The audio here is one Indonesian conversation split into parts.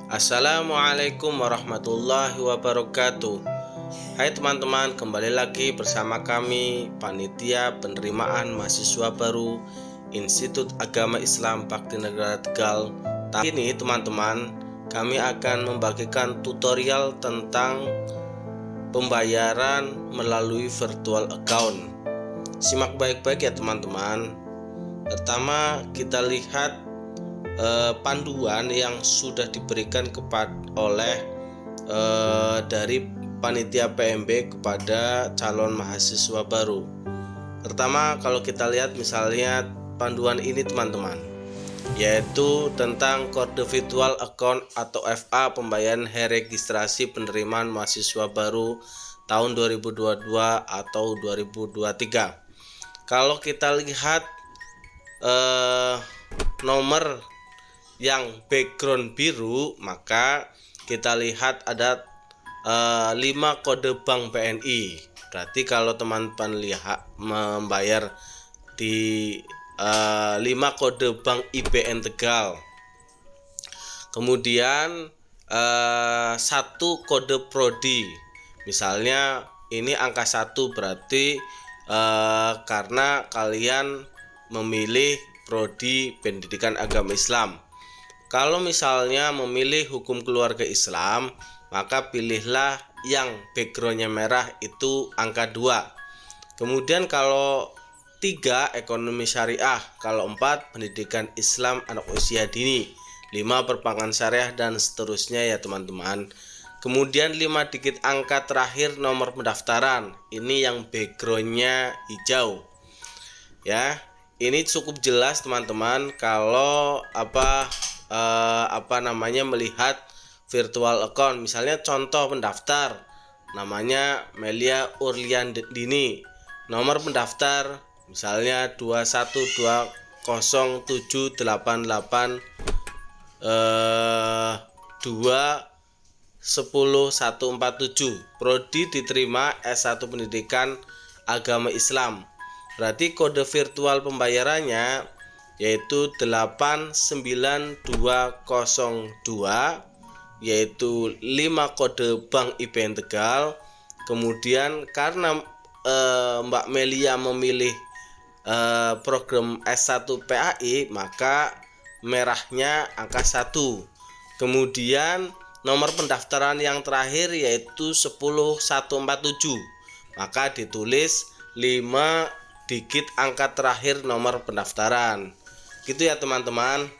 Assalamualaikum warahmatullahi wabarakatuh. Hai teman-teman, kembali lagi bersama kami Panitia Penerimaan Mahasiswa Baru Institut Agama Islam Bakti Negara Tegal. Kali ini teman-teman, kami akan membagikan tutorial tentang pembayaran melalui virtual account. Simak baik-baik ya teman-teman. Pertama kita lihat panduan yang sudah diberikan oleh dari panitia PMB kepada calon mahasiswa baru. Pertama, kalau kita lihat misalnya panduan ini teman-teman, yaitu tentang kode virtual account atau FA pembayaran registrasi penerimaan mahasiswa baru tahun 2022 atau 2023. Kalau kita lihat nomor yang background biru, maka kita lihat ada 5 kode bank BNI. Berarti kalau teman-teman lihat membayar di 5 kode bank IBN Tegal. Kemudian 1 kode prodi. Misalnya ini angka 1 berarti karena kalian memilih prodi pendidikan agama Islam. Kalau misalnya memilih hukum keluarga Islam, maka pilihlah yang backgroundnya merah, itu angka 2. Kemudian kalau 3 ekonomi syariah, kalau 4 pendidikan Islam anak usia dini, 5 perbankan syariah dan seterusnya ya teman-teman. Kemudian 5 digit angka terakhir nomor pendaftaran, ini yang backgroundnya hijau ya. Ini cukup jelas teman-teman kalau melihat virtual account. Misalnya contoh pendaftar namanya Melia Urliandini, nomor pendaftar misalnya 2120788210147, prodi diterima S1 pendidikan agama Islam. Berarti kode virtual pembayarannya yaitu 89202, yaitu 5 kode bank IBN Tegal. Kemudian karena Mbak Melia memilih program S1 PAI, maka merahnya angka 1. Kemudian nomor pendaftaran yang terakhir yaitu 10147, maka ditulis 5 digit angka terakhir nomor pendaftaran. Gitu ya teman-teman.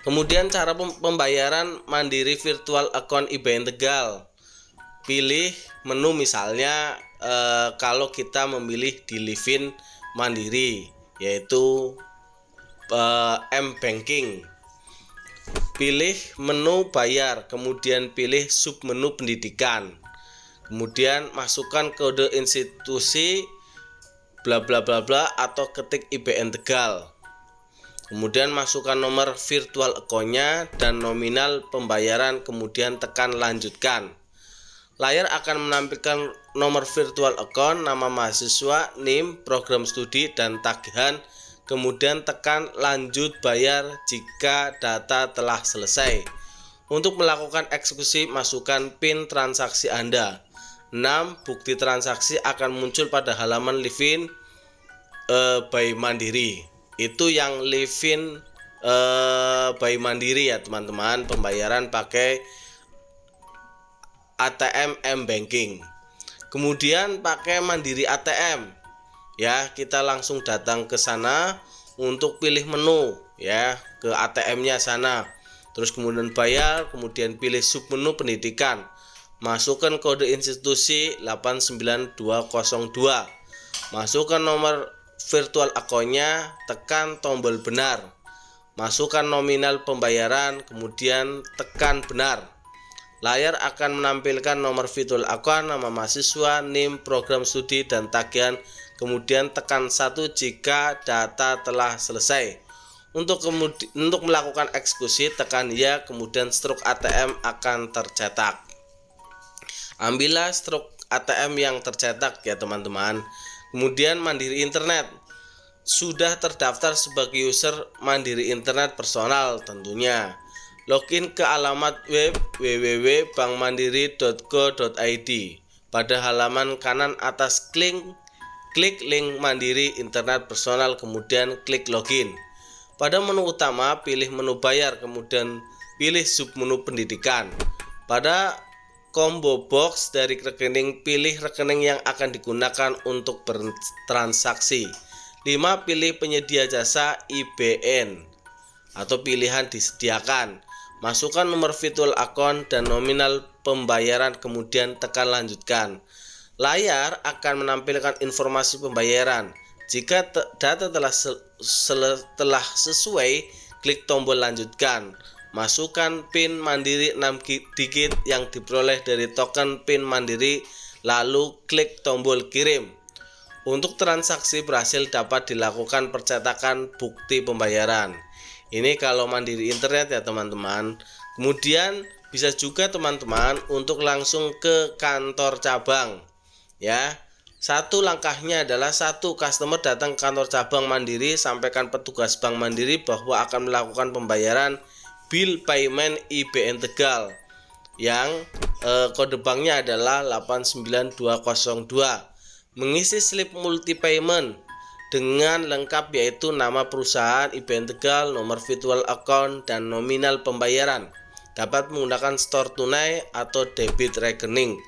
Kemudian cara pembayaran mandiri virtual account IBN Tegal. Pilih menu misalnya kalau kita memilih di Livin Mandiri, yaitu M-Banking. Pilih menu bayar, kemudian pilih submenu pendidikan. Kemudian masukkan kode institusi bla bla bla bla atau ketik IBN Tegal. Kemudian masukkan nomor virtual account-nya dan nominal pembayaran, kemudian tekan lanjutkan. Layar akan menampilkan nomor virtual account, nama mahasiswa, NIM, program studi, dan tagihan. Kemudian tekan lanjut bayar jika data telah selesai. Untuk melakukan eksekusi, masukkan PIN transaksi Anda. 6. Bukti transaksi akan muncul pada halaman Livin by Mandiri. Itu yang Livin by Mandiri ya teman-teman, pembayaran pakai ATM M-Banking. Kemudian pakai Mandiri ATM ya, kita langsung datang ke sana untuk pilih menu ya, ke ATM-nya sana. Terus kemudian bayar, kemudian pilih submenu pendidikan. Masukkan kode institusi 89202. Masukkan nomor virtual account-nya, tekan tombol benar. Masukkan nominal pembayaran, kemudian tekan benar. Layar akan menampilkan nomor virtual account, nama mahasiswa, NIM, program studi, dan tagihan. Kemudian tekan 1 jika data telah selesai. Untuk melakukan eksekusi, tekan ya, kemudian struk ATM akan tercetak. Ambillah struk ATM yang tercetak ya teman-teman. Kemudian Mandiri Internet. Sudah terdaftar sebagai user Mandiri Internet personal tentunya. login ke alamat web www.bankmandiri.go.id. Pada halaman kanan atas klik link Mandiri Internet Personal, kemudian klik login. Pada menu utama, pilih menu bayar, kemudian pilih submenu pendidikan. Pada combo box dari rekening, pilih rekening yang akan digunakan untuk bertransaksi. 5. Pilih penyedia jasa IBN atau pilihan disediakan. Masukkan nomor virtual account dan nominal pembayaran, kemudian tekan lanjutkan. Layar akan menampilkan informasi pembayaran. Jika data telah sesuai, klik tombol lanjutkan. Masukkan PIN Mandiri 6 digit yang diperoleh dari token PIN Mandiri, lalu klik tombol kirim. Untuk transaksi berhasil dapat dilakukan percetakan bukti pembayaran. Ini kalau Mandiri Internet ya teman-teman. Kemudian bisa juga teman-teman untuk langsung ke kantor cabang. Ya, satu langkahnya adalah customer datang ke kantor cabang Mandiri, sampaikan petugas Bank Mandiri bahwa akan melakukan pembayaran bill payment IBN Tegal yang kode banknya adalah 89202. Mengisi slip multi payment dengan lengkap yaitu nama perusahaan, IBN Tegal, nomor virtual account, dan nominal pembayaran. Dapat menggunakan store tunai atau debit rekening.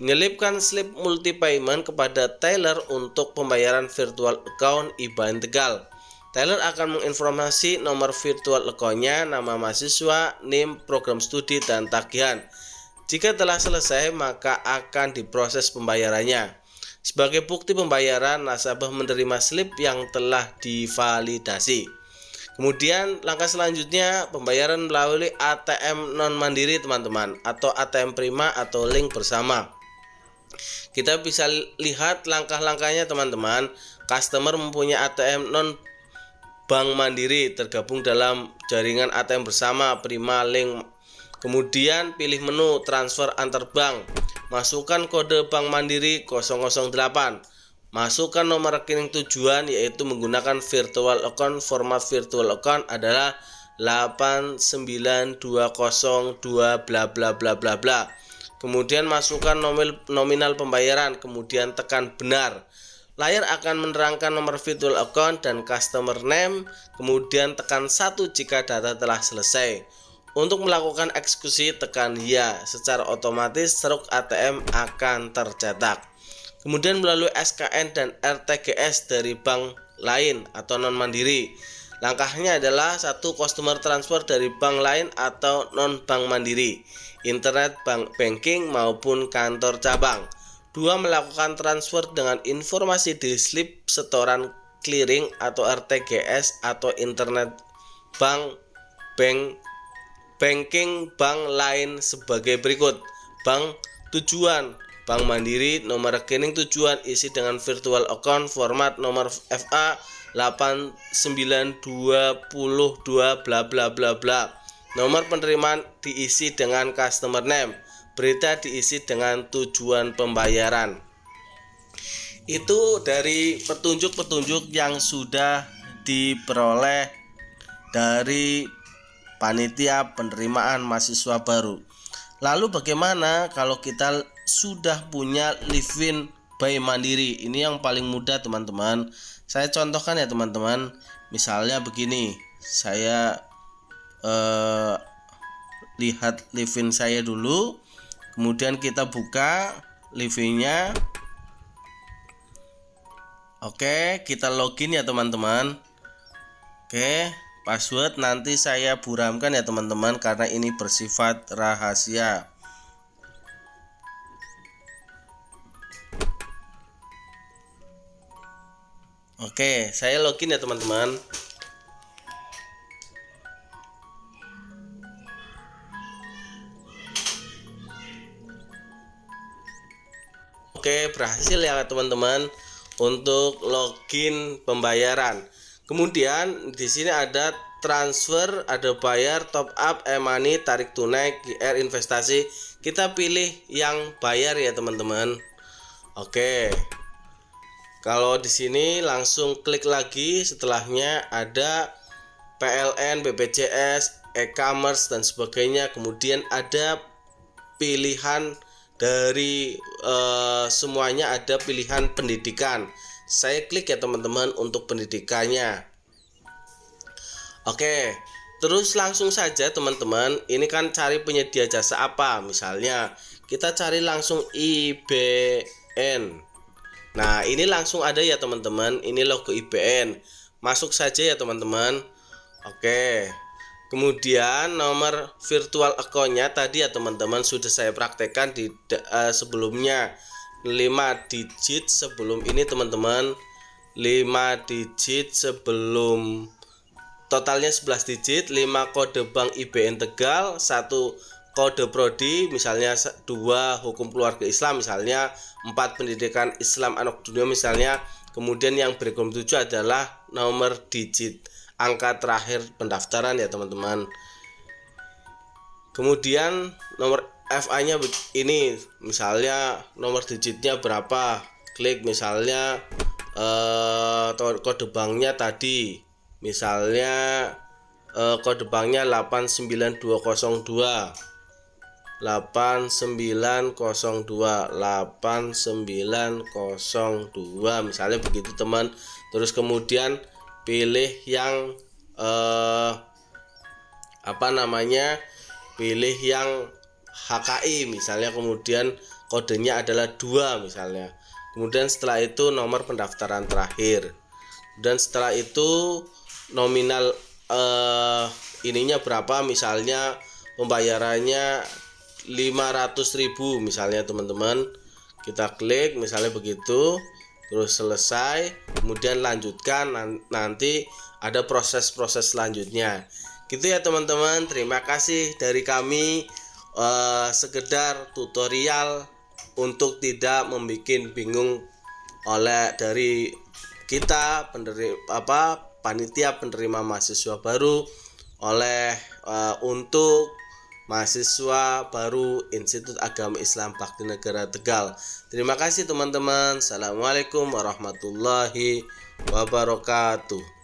Menyelipkan slip multi payment kepada teller untuk pembayaran virtual account IBN Tegal. Teller akan menginformasi nomor virtual account-nya, nama mahasiswa, NIM, program studi, dan tagihan. Jika telah selesai, maka akan diproses pembayarannya. Sebagai bukti pembayaran, nasabah menerima slip yang telah divalidasi. Kemudian langkah selanjutnya pembayaran melalui ATM non Mandiri teman-teman, atau ATM Prima atau link bersama. Kita bisa lihat langkah-langkahnya teman-teman. Customer mempunyai ATM non Bank Mandiri tergabung dalam jaringan ATM bersama Prima link. Kemudian pilih menu transfer antar bank. Masukkan kode Bank Mandiri 008. Masukkan nomor rekening tujuan yaitu menggunakan virtual account. Format virtual account adalah 89202 bla bla bla bla bla. Kemudian masukkan nominal pembayaran, kemudian tekan benar. Layar akan menerangkan nomor virtual account dan customer name, kemudian tekan 1 jika data telah selesai. Untuk melakukan eksekusi tekan ya, secara otomatis struk ATM akan tercetak. Kemudian melalui SKN dan RTGS dari bank lain atau non Mandiri. Langkahnya adalah 1. Customer transfer dari bank lain atau non bank Mandiri, internet banking maupun kantor cabang. 2. Melakukan transfer dengan informasi di slip setoran clearing atau RTGS atau internet banking bank lain sebagai berikut. Bank tujuan Bank Mandiri, nomor rekening tujuan isi dengan virtual account, format nomor FA 8922 bla bla bla bla. Nomor penerimaan diisi dengan customer name. Berita diisi dengan tujuan pembayaran. Itu dari petunjuk-petunjuk yang sudah diperoleh dari panitia penerimaan mahasiswa baru. Lalu bagaimana kalau kita sudah punya Livin by Mandiri? Ini yang paling mudah teman-teman. Saya contohkan ya teman-teman. Misalnya begini, saya lihat Livin saya dulu. Kemudian kita buka Livinnya. Oke, kita login ya teman-teman. Oke, password nanti saya buramkan ya teman-teman karena ini bersifat rahasia. Oke, saya login ya teman-teman. Oke, berhasil ya teman-teman untuk login pembayaran. Kemudian di sini ada transfer, ada bayar, top up, e-money, tarik tunai, QR, investasi. Kita pilih yang bayar ya teman-teman. Oke. Kalau di sini langsung klik lagi, setelahnya ada PLN, BPJS, e-commerce dan sebagainya. Kemudian ada pilihan dari semuanya, ada pilihan pendidikan. Saya klik ya teman-teman untuk pendidikannya. Oke, terus langsung saja teman-teman, ini kan cari penyedia jasa apa. Misalnya kita cari langsung IBN. Nah ini langsung ada ya teman-teman, ini logo IBN. Masuk saja ya teman-teman. Oke, kemudian nomor virtual account-nya tadi ya teman-teman sudah saya praktekkan di sebelumnya, 5 digit sebelum ini teman-teman, 5 digit sebelum, totalnya 11 digit, 5 kode bank IBN Tegal, 1 kode prodi, misalnya 2 hukum keluarga Islam, misalnya 4 pendidikan Islam anak dunia misalnya. Kemudian yang berikut 7 adalah nomor digit angka terakhir pendaftaran ya teman-teman. Kemudian nomor FA-nya ini, misalnya nomor digitnya berapa, klik misalnya kode banknya tadi, misalnya kode banknya 89202 misalnya begitu teman. Terus kemudian pilih yang pilih yang HKI misalnya, kemudian kodenya adalah 2 misalnya. Kemudian setelah itu nomor pendaftaran terakhir, dan setelah itu nominal ininya berapa, misalnya pembayarannya 500.000 misalnya teman-teman. Kita klik misalnya begitu, terus selesai, kemudian lanjutkan, nanti ada proses-proses selanjutnya gitu ya teman-teman. Terima kasih dari kami, sekedar tutorial untuk tidak membuat bingung oleh dari kita panitia penerima mahasiswa baru untuk mahasiswa baru Institut Agama Islam Bakti Negara Tegal. Terima kasih teman-teman. Assalamualaikum warahmatullahi wabarakatuh.